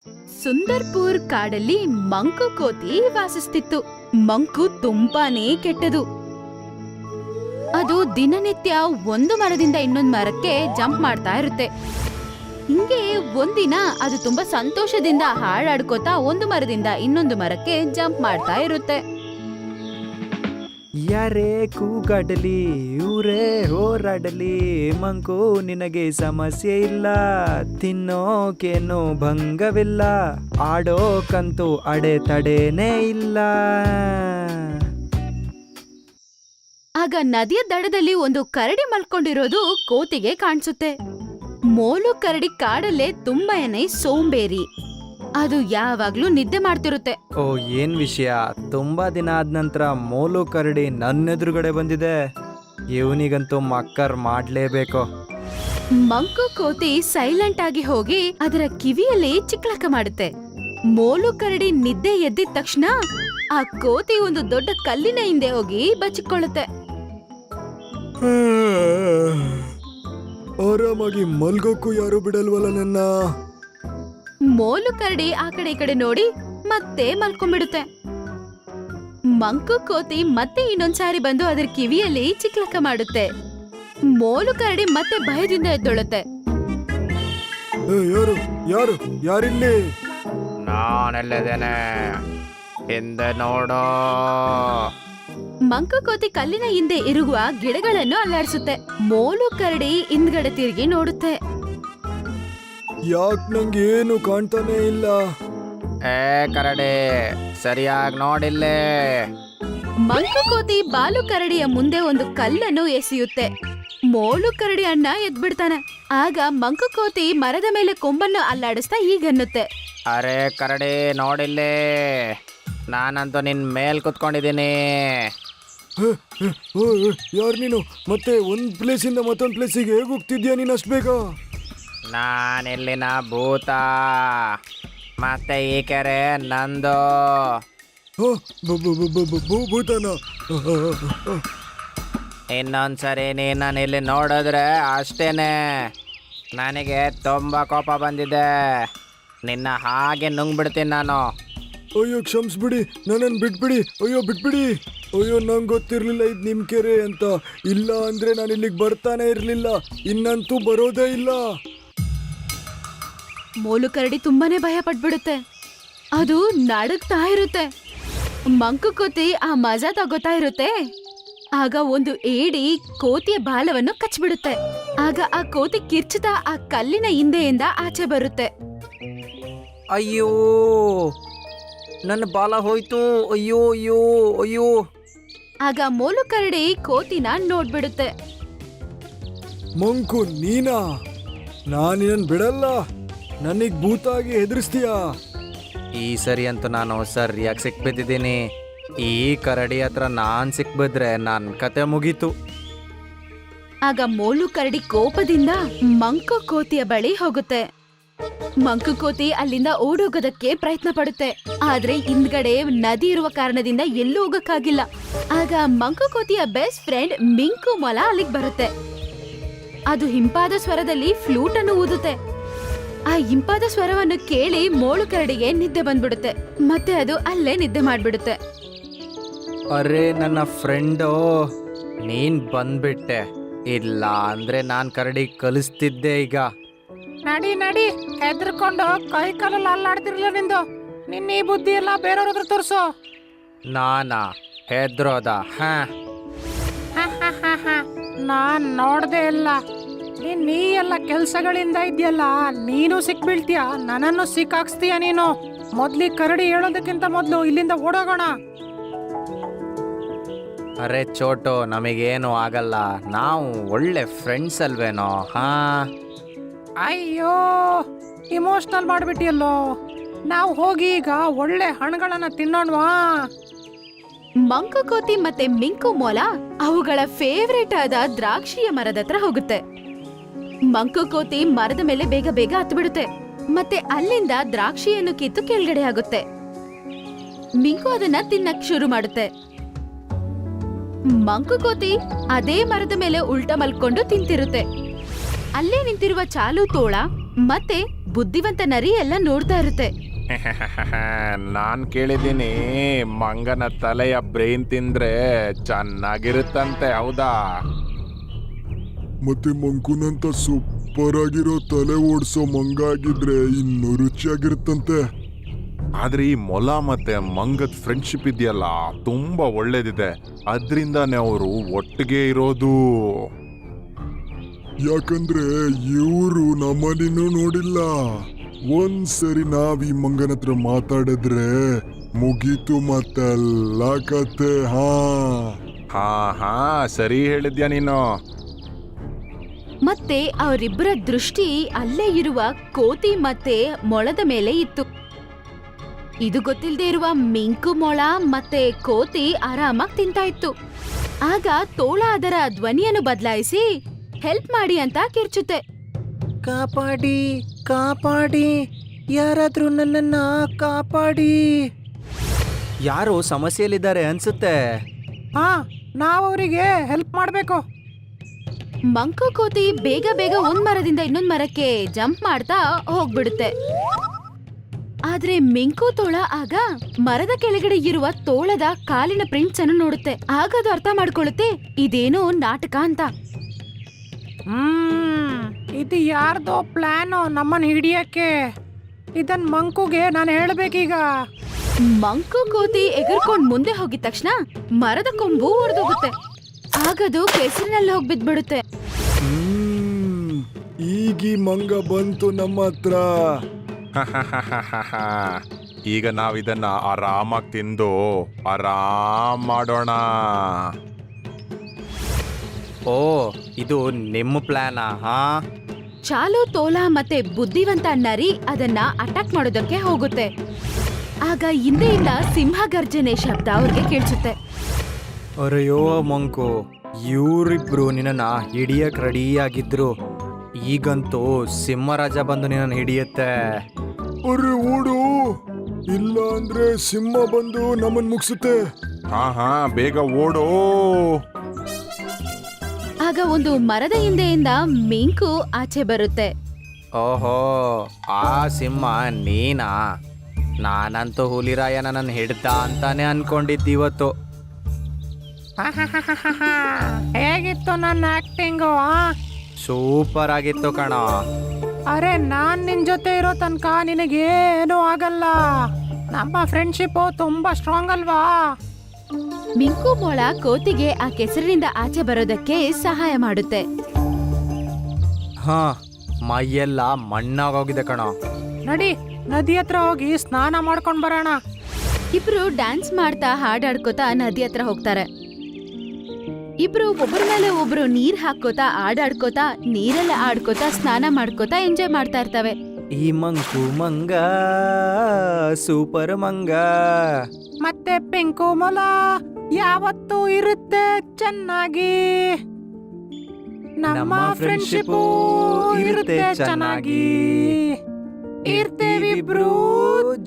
ಸುಂದರ್ಪುರ್ ಕಾಡಲ್ಲಿ ಮಂಕು ಕೋತಿ ವಾಸಿಸ್ತಿತ್ತು. ಮಂಕು ತುಂಬಾನೇ ಕೆಟ್ಟದು. ಅದು ದಿನನಿತ್ಯ ಒಂದು ಮರದಿಂದ ಇನ್ನೊಂದು ಮರಕ್ಕೆ ಜಂಪ್ ಮಾಡ್ತಾ ಇರುತ್ತೆ. ಹಿಂಗೆ ಒಂದಿನ ಅದು ತುಂಬಾ ಸಂತೋಷದಿಂದ ಹಾಡಾಡ್ಕೋತಾ ಒಂದು ಮರದಿಂದ ಇನ್ನೊಂದು ಮರಕ್ಕೆ ಜಂಪ್ ಮಾಡ್ತಾ ಇರುತ್ತೆ. ಯಾರೇ ಕೂಗಾಡಲಿ ಇವರೇ ಹೋರಾಡಲಿ, ಮಂಕು ನಿನಗೆ ಸಮಸ್ಯೆ ಇಲ್ಲ, ತಿನ್ನೋಕೇನು ಭಂಗವಿಲ್ಲ, ಆಡೋಕಂತೂ ಅಡೆತಡೆನೇ ಇಲ್ಲ. ಆಗ ನದಿಯ ದಡದಲ್ಲಿ ಒಂದು ಕರಡಿ ಮಲ್ಕೊಂಡಿರೋದು ಕೋತಿಗೆ ಕಾಣಿಸುತ್ತೆ. ಮೋಲು ಕರಡಿ ಕಾಡಲ್ಲೇ ತುಂಬಾನೇ ಸೋಂಬೇರಿ. ಅದು ಯಾವಾಗ್ಲೂ ನಿದ್ದೆ ಮಾಡ್ತಿರುತ್ತೆ. ಓ, ಏನ್ ವಿಷಯ? ತುಂಬಾ ದಿನ ಆದ ನಂತರ ಮೋಲು ಕರಡಿ ನನ್ನ ಎದುರುಗಡೆ ಬಂದಿದೆ. ಇವನಿಗಂತೂ ಮಕ್ಕರ್ ಮಾಡ್ಲೇಬೇಕು. ಮಂಕು ಕೋತಿ ಸೈಲೆಂಟ್ ಆಗಿ ಹೋಗಿ ಅದರ ಕಿವಿಯಲ್ಲಿ ಚಿಕ್ಲಕ ಮಾಡುತ್ತೆ. ಮೋಲು ಕರಡಿ ನಿದ್ದೆ ಎದ್ದಿದ ತಕ್ಷಣ ಆ ಕೋತಿ ಒಂದು ದೊಡ್ಡ ಕಲ್ಲಿನ ಹಿಂದೆ ಹೋಗಿ ಬಚ್ಚಿಕೊಳ್ಳುತ್ತೆ. ಆರಾಮಾಗಿ ಮಲ್ಗೋಕ್ಕೂ ಯಾರು ಬಿಡಲ್ವಲ್ಲ ನನ್ನ. ಮೋಲು ಕರಡಿ ಆ ಕಡೆ ಈ ಕಡೆ ನೋಡಿ ಮತ್ತೆ ಮಲ್ಕೊಂಡ್ಬಿಡುತ್ತೆ. ಮಂಕು ಕೋತಿ ಮತ್ತೆ ಇನ್ನೊಂದ್ಸಾರಿ ಬಂದು ಅದರ ಕಿವಿಯಲ್ಲಿ ಚಿಕ್ಲಕ ಮಾಡುತ್ತೆ. ಮೋಲು ಕರಡಿ ಮತ್ತೆ ಭಯದಿಂದ ಎದ್ದೊಳುತ್ತೆ. ಯಾರು ಯಾರು ಯಾರಿಲ್ಲಿ? ನಾನೆಲ್ಲಿದ್ದೇನೆ, ಹಿಂದೆ ನೋಡೋ. ಮಂಕು ಕೋತಿ ಕಲ್ಲಿನ ಹಿಂದೆ ಇರುವ ಗಿಡಗಳನ್ನು ಅಲ್ಲಾಡಿಸುತ್ತೆ. ಮೋಲು ಕರಡಿ ಹಿಂದ್ಗಡೆ ತಿರುಗಿ ನೋಡುತ್ತೆ. ಯಾಕ್ ನಂಗೆ ಏನು ಕಾಣ್ತಾನೆ ಇಲ್ಲ? ಏ ಕರಡಿ, ಸರಿಯಾಗಿ ನೋಡಿಲ್ಲೇ. ಮಂಕು ಕೋತಿ ಬಾಲು ಕರಡಿಯ ಮುಂದೆ ಒಂದು ಕಲ್ಲನ್ನು ಎಸೆಯುತ್ತೆ. ಮೋಲು ಕರಡಿ ಅಣ್ಣ ಎದ್ಬಿಡ್ತಾನೆ. ಆಗ ಮಂಕು ಕೋತಿ ಮರದ ಮೇಲೆ ಕೊಂಬನ್ನು ಅಲ್ಲಾಡಿಸ್ತಾ ಹೀಗನ್ನುತ್ತೆ. ಅರೆ ಕರಡಿ, ನೋಡಿಲ್ಲೇ, ನಾನಂತೂ ನಿನ್ ಮೇಲ್ ಕುತ್ಕೊಂಡಿದ್ದೀನಿ. ಯಾರು ನೀನು? ಮತ್ತೆ ಒಂದ್ ಪ್ಲೇಸಿಂದ ಮತ್ತೊಂದ್ ಪ್ಲೇಸಿಗೆ ಹೇಗೆ ಹೋಗ್ತಿದ್ಯಾ ನೀನು ಅಷ್ಟು ಬೇಗ? ನಾನಿಲ್ಲಿನ ಭೂತ, ಮತ್ತೆ ಈ ಕೆರೆ ನಂದು. ಭೂತನ? ಇನ್ನೊಂದ್ಸರಿ ನೀನು ನಾನು ಇಲ್ಲಿ ನೋಡಿದ್ರೆ ಅಷ್ಟೇನೆ, ನನಗೆ ತುಂಬ ಕೋಪ ಬಂದಿದೆ. ನಿನ್ನ ಹಾಗೆ ನುಂಗ್ಬಿಡ್ತೀನಿ ನಾನು. ಅಯ್ಯೋ ಕ್ಷಮಿಸ್ಬಿಡಿ, ನನ್ನನ್ನು ಬಿಟ್ಬಿಡಿ. ಅಯ್ಯೋ ಬಿಟ್ಬಿಡಿ. ಅಯ್ಯೋ ನಂಗೆ ಗೊತ್ತಿರಲಿಲ್ಲ ಇದು ನಿಮ್ಮ ಕೆರೆ ಅಂತ. ಇಲ್ಲ ಅಂದ್ರೆ ನಾನು ಇಲ್ಲಿಗೆ ಬರ್ತಾನೆ ಇರಲಿಲ್ಲ, ಇನ್ನಂತೂ ಬರೋದೇ ಇಲ್ಲ. ಮೋಲು ಕರಡಿ ತುಂಬಾನೇ ಭಯ ಪಟ್ಬಿಡುತ್ತೆ. ಅದು ನಡುಗ್ತಾ ಇರುತ್ತೆ. ಮಂಕು ಕೋತಿ ಆ ಮಜಾ ತಗೋತಾ ಇರುತ್ತೆ. ಆಗ ಒಂದು ಏಡಿ ಕೋತಿಯ ಬಾಲವನ್ನು ಕಚ್ಬಿಡುತ್ತೆ. ಆಗ ಆ ಕೋತಿ ಕಿರ್ಚುತ್ತಾ ಆ ಕಲ್ಲಿನ ಹಿಂದೆಯಿಂದ ಆಚೆ ಬರುತ್ತೆ. ಅಯ್ಯೋ, ನನ್ನ ಬಾಲ ಹೋಯ್ತು. ಅಯ್ಯೋ ಅಯ್ಯೋ ಅಯ್ಯೋ. ಆಗ ಮೋಲು ಕರಡಿ ಕೋತಿನ ನೋಡ್ಬಿಡುತ್ತೆ. ಮಂಕು ನೀನಾ? ನಾನಿನ್ನ ಬಿಡಲ್ಲ. ನನಗ್ ಭೂತಾಗಿ ಹೆದರ್ಸ್ತೀಯಾ? ಈ ಸರಿ ಅಂತೂ ನಾನು ಸರಿಯಾಗಿ ಸಿಕ್ಬಿದ್ದಿದ್ದೀನಿ. ಈ ಕರಡಿ ಹತ್ರ ನಾನ್ ಸಿಕ್ಬಿದ್ರೆ ನನ್ನ ಕತೆ ಮುಗೀತು. ಆಗ ಮೋಲು ಕರಡಿ ಕೋಪದಿಂದ ಮಂಕು ಕೋತಿಯ ಬಳಿ ಹೋಗುತ್ತೆ. ಮಂಕು ಕೋತಿ ಅಲ್ಲಿಂದ ಓಡೋಗೋದಕ್ಕೆ ಪ್ರಯತ್ನ ಪಡುತ್ತೆ. ಆದ್ರೆ ಹಿಂದ್ಗಡೆ ನದಿ ಇರುವ ಕಾರಣದಿಂದ ಎಲ್ಲೂ ಹೋಗಕ್ಕಾಗಿಲ್ಲ. ಆಗ ಮಂಕು ಕೋತಿಯ ಬೆಸ್ಟ್ ಫ್ರೆಂಡ್ ಮಿಂಕು ಮೊಲ ಅಲ್ಲಿಗೆ ಬರುತ್ತೆ. ಅದು ಹಿಂಪಾದ ಸ್ವರದಲ್ಲಿ ಫ್ಲೂಟ್ ಅನ್ನು ಊದುತ್ತೆ. ಆ ಹಿಂಪಾದ ಸ್ವರವನ್ನು ಕೇಳಿ ಮೋಳು ಕರಡಿಗೆ ನಿದ್ದೆ ಬಂದ್ಬಿಡುತ್ತೆ. ಮತ್ತೆ ಅದು ಅಲ್ಲೇ ನಿದ್ದೆ ಮಾಡ್ಬಿಡುತ್ತೆ. ಅರೆ ನನ್ನ ಫ್ರೆಂಡು, ನೀನ್ ಬಂದ್ಬಿಟ್ಟೆ. ಇಲ್ಲ ಅಂದ್ರೆ ನಾನ್ ಕರಡಿ ಕಲಿಸ್ತಿದ್ದೆ. ಈಗ ನಡಿ ನಡಿ, ಹೆದರ್ಕೊಂಡು ಕೈ ಕಾಲಲ್ಲಿ ಅಲ್ಲಾಡ್ತಿರ್ಲಿಲ್ಲ ನಿಂದು. ನಿನ್ನ ಈ ಬುದ್ಧಿ ಎಲ್ಲ ಬೇರೆಯವ್ರ ಹತ್ರ ತೋರ್ಸು. ನಾನಾ ಹೆದ್ರೋದ? ನಾನ್ ನೋಡ್ದೆ ಇಲ್ಲ. ನೀ ಎಲ್ಲ ಕೆಲ್ಸಗಳಿಂದ ಇದೆಯಲ್ಲ, ನೀನು ಸಿಕ್ಬೀಳ್ತೀಯ, ನನ್ನನ್ನು ಸಿಕ್ಕಾಕ್ಸ್ತೀಯ ನೀನು. ಮೊದ್ಲಿ ಕರಡಿ ಹೇಳೋದಕ್ಕಿಂತ ಮೊದ್ಲು ಇಲ್ಲಿಂದ ಓಡೋಗೋಣ. ಅರೆ ಚೋಟು, ನಮಗೇನು ಆಗಲ್ಲ, ನಾವು ಒಳ್ಳೆ ಫ್ರೆಂಡ್ಸ್ ಅಲ್ವೇನೋ? ಅಯ್ಯೋ, ಇಮೋಷನಲ್ ಮಾಡ್ಬಿಟ್ಟಿಯಲ್ಲೋ. ನಾವು ಹೋಗಿ ಈಗ ಒಳ್ಳೆ ಹಣ್ಣುಗಳನ್ನ ತಿನ್ನೋಣವಾ? ಮಂಕು ಕೋತಿ ಮತ್ತೆ ಮಿಂಕು ಮೊಲ ಅವುಗಳ ಫೇವ್ರೇಟ್ ಆದ ದ್ರಾಕ್ಷಿಯ ಮರದ ಹತ್ರ ಹೋಗುತ್ತೆ. ಮಂಕು ಕೋತಿ ಮರದ ಮೇಲೆ ಬೇಗ ಬೇಗ ಹತ್ಬಿಡುತ್ತೆ. ಮತ್ತೆ ಅಲ್ಲಿಂದ ದ್ರಾಕ್ಷಿಯನ್ನು ಕಿತ್ತು ಕೆಳಗಡೆ ಆಗುತ್ತೆ. ಮಿಂಕು ಅದನ್ನ ತಿನ್ನಕ್ ಶುರು ಮಾಡುತ್ತೆ. ಮಂಕು ಕೋತಿ ಅದೇ ಮರದ ಮೇಲೆ ಉಲ್ಟಾ ಮಲ್ಕೊಂಡು ತಿಂತಿರುತ್ತೆ. ಅಲ್ಲೇ ನಿಂತಿರುವ ಚಾಲು ತೋಳ ಮತ್ತೆ ಬುದ್ಧಿವಂತ ನರಿ ಎಲ್ಲ ನೋಡ್ತಾ ಇರುತ್ತೆ. ನಾನ್ ಕೇಳಿದ್ದೀನಿ ಮಂಗನ ತಲೆಯ ಬ್ರೈನ್ ತಿಂದ್ರೆ ಚೆನ್ನಾಗಿರುತ್ತಂತೆ, ಹೌದಾ? ಮತ್ತೆ ಮಂಕುನಂತ ಸೂಪರ್ ಆಗಿರೋ ತಲೆ ಓಡಿಸೋ ಮಂಗ ಆಗಿದ್ರೆ ಇನ್ನೂ ರುಚಿಯಾಗಿರುತ್ತಂತೆ. ಆದ್ರೆ ಈ ಮೊಲ ಮತ್ತೆ ಮಂಗದ ಫ್ರೆಂಡ್ಶಿಪ್ ಇದೆಯಲ್ಲ, ತುಂಬಾ ಒಳ್ಳೇದಿದೆ. ಅದ್ರಿಂದಾನೇ ಅವರು ಒಟ್ಟಿಗೆ ಇರೋದು. ಯಾಕಂದ್ರೆ ಇವರು ನಮ್ಮನಿನ್ನೂ ನೋಡಿಲ್ಲ. ಒಂದ್ಸರಿ ನಾವ್ ಈ ಮಂಗನ ಹತ್ರ ಮಾತಾಡಿದ್ರೆ ಮುಗೀತು ಮತ್ತೆಲ್ಲ ಕತೆ. ಹಾ ಹಾ ಸರಿ ಹೇಳಿದ್ಯಾ ನೀನು. ಮತ್ತೆ ಅವರಿಬ್ಬರ ದೃಷ್ಟಿ ಅಲ್ಲೇ ಇರುವ ಕೋತಿ ಮತ್ತೆ ಮೊಳದ ಮೇಲೆ ಇತ್ತು. ಇದು ಗೊತ್ತಿಲ್ಲದೆ ಇರುವ ಮಿಂಕು ಮೊಳ ಮತ್ತೆ ಕೋತಿ ಆರಾಮಾಗಿ ತಿಂತಾ ಇತ್ತು. ಆಗ ತೋಳ ಅದರ ಧ್ವನಿಯನ್ನು ಬದಲಾಯಿಸಿ ಹೆಲ್ಪ್ ಮಾಡಿ ಅಂತ ಕಿರ್ಚುತ್ತೆ. ಕಾಪಾಡಿ ಕಾಪಾಡಿ, ಯಾರಾದ್ರೂ ನನ್ನನ್ನ ಕಾಪಾಡಿ. ಯಾರೋ ಸಮಸ್ಯೆಯಲ್ಲಿದ್ದಾರೆ ಅನ್ಸುತ್ತೆ. ಹಾ, ನಾವು ಅವರಿಗೆ ಹೆಲ್ಪ್ ಮಾಡ್ಬೇಕು. ಮಂಕು ಕೋತಿ ಬೇಗ ಬೇಗ ಒಂದ್ ಮರದಿಂದ ಇನ್ನೊಂದ್ ಮರಕ್ಕೆ ಜಂಪ್ ಮಾಡ್ತಾ ಹೋಗ್ಬಿಡುತ್ತೆ. ಆದ್ರೆ ಮಿಂಕು ತೋಳ ಆಗ ಮರದ ಕೆಳಗಡೆ ಇರುವ ತೋಳದ ಕಾಲಿನ ಪ್ರಿಂಟ್ಸ್ ಅನ್ನು ನೋಡುತ್ತೆ. ಆಗ ಅದು ಅರ್ಥ ಮಾಡ್ಕೊಳ್ಳುತ್ತೆ ಇದೇನೋ ನಾಟಕ ಅಂತ. ಇದು ಯಾರ್ದೋ ಪ್ಲಾನು ನಮ್ಮನ್ನ ಹಿಡಿಯಕ್ಕೆ. ಇದನ್ ಮಂಕುಗೆ ನಾನು ಹೇಳ್ಬೇಕೀಗ. ಮಂಕು ಕೋತಿ ಎಗರ್ಕೊಂಡ್ ಮುಂದೆ ಹೋಗಿದ ತಕ್ಷಣ ಮರದ ಕೊಂಬು ಒಡೆದೋಗುತ್ತೆ. ಆಗದು ಕೆಸರಿನಲ್ಲಿ ಹೋಗಿ ಬಿದ್ಬಿಡುತ್ತೆ. ಈಗ ಈ ಮಂಗ ಬಂತು ನಮ್ಮ ಹತ್ರ. ಈಗ ನಾವ್ ಇದನ್ನ ಆರಾಮಾಗಿ ತಿಂದು ಆರಾಮ್ ಮಾಡೋಣ. ಓ, ಇದು ನಿಮ್ಮ ಪ್ಲಾನಾ? ಹಾ, ಚಾಲು, ತೋಲ ಮತ್ತೆ ಬುದ್ಧಿವಂತ ನರಿ ಅದನ್ನ ಅಟ್ಯಾಕ್ ಮಾಡೋದಕ್ಕೆ ಹೋಗುತ್ತೆ. ಆಗ ಹಿಂದೆಯಿಂದ ಸಿಂಹ ಗರ್ಜನೆ ಶಬ್ದ ಅವ್ರಿಗೆ ಕೇಳಿಸುತ್ತೆ. ಅರೆಯೋ ಮಂಕು, ಇವರಿಬ್ರು ನಿನ್ನ ಹಿಡಿಯಕ್ ರೆಡಿ ಆಗಿದ್ರು. ಈಗಂತೂ ಸಿಂಹರಾಜ ಬಂದು ನಿನ್ನ ಹಿಡಿಯುತ್ತೆ. ಅರೆ ಓಡು, ಇಲ್ಲ ಅಂದ್ರೆ ಸಿಂಹ ಬಂದು ನಮ್ಮನ್ ಮುಗಿಸುತ್ತೆ. ಹಾ ಬೇಗ ಓಡೋ. ಆಗ ಒಂದು ಮರದ ಹಿಂದೆಯಿಂದ ಮಿಂಕು ಆಚೆ ಬರುತ್ತೆ. ಓಹೋ, ಆ ಸಿಂಹ ನೀನಾ? ನಾನಂತೂ ಹುಲಿರಾಯ ನನ್ನ ಹಿಡ್ದ ಅಂತಾನೆ ಅನ್ಕೊಂಡಿದ್ದಿವತ್ತು. ಹೇಗಿತ್ತು ನನ್ನ ಆಕ್ಟಿಂಗು? ಸೂಪರ್ ಆಗಿತ್ತು ಕಣ. ಅರೆ, ನಾನ್ ನಿನ್ ಜೊತೆ ಇರೋ ತನಕ ನಿನಗೇನು ಆಗಲ್ಲ. ನಮ್ಮ ಫ್ರೆಂಡ್ಶಿಪ್ ತುಂಬಾ ಸ್ಟ್ರಾಂಗ್ ಅಲ್ವಾ? ಮಿಂಕು ಮೊಳ ಕೋತಿಗೆ ಆ ಕೆಸರಿನಿಂದ ಆಚೆ ಬರೋದಕ್ಕೆ ಸಹಾಯ ಮಾಡುತ್ತೆ. ಹಾ, ಮೈಯೆಲ್ಲ ಮಣ್ಣಾಗೋಗಿದೆ ಕಣ. ನಡಿ, ನದಿ ಹತ್ರ ಹೋಗಿ ಸ್ನಾನ ಮಾಡ್ಕೊಂಡ್ ಬರೋಣ. ಇಬ್ರು ಡ್ಯಾನ್ಸ್ ಮಾಡ್ತಾ ಹಾಡಾಡ್ಕೋತಾ ನದಿ ಹತ್ರ ಹೋಗ್ತಾರೆ. ಇಬ್ರು ಒಬ್ಬರ ಮೇಲೆ ಒಬ್ರು ನೀರ್ ಹಾಕೋತಾ ಆಡಾಡ್ಕೋತಾ ನೀರೆಲ್ಲ ಆಡ್ಕೋತಾ ಸ್ನಾನ ಮಾಡ್ಕೋತಾ ಎಂಜಾಯ್ ಮಾಡ್ತಾ ಇರ್ತವೆ. ಈ ಮಂಕು ಮಂಗ ಸೂಪರ್ ಮಂಗ. ಮತ್ತೆ ಪಿಂಕು ಮೊಲ ಯಾವತ್ತೂ ಇರುತ್ತೆ ಚೆನ್ನಾಗಿ. ನಮ್ಮ ಫ್ರೆಂಡ್ಶಿಪ್ ಇರುತ್ತೆ ಚೆನ್ನಾಗಿ. ಇರ್ತೇವಿಬ್ರು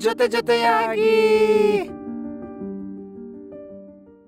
ಜೊತೆ ಜೊತೆಯಾಗಿ.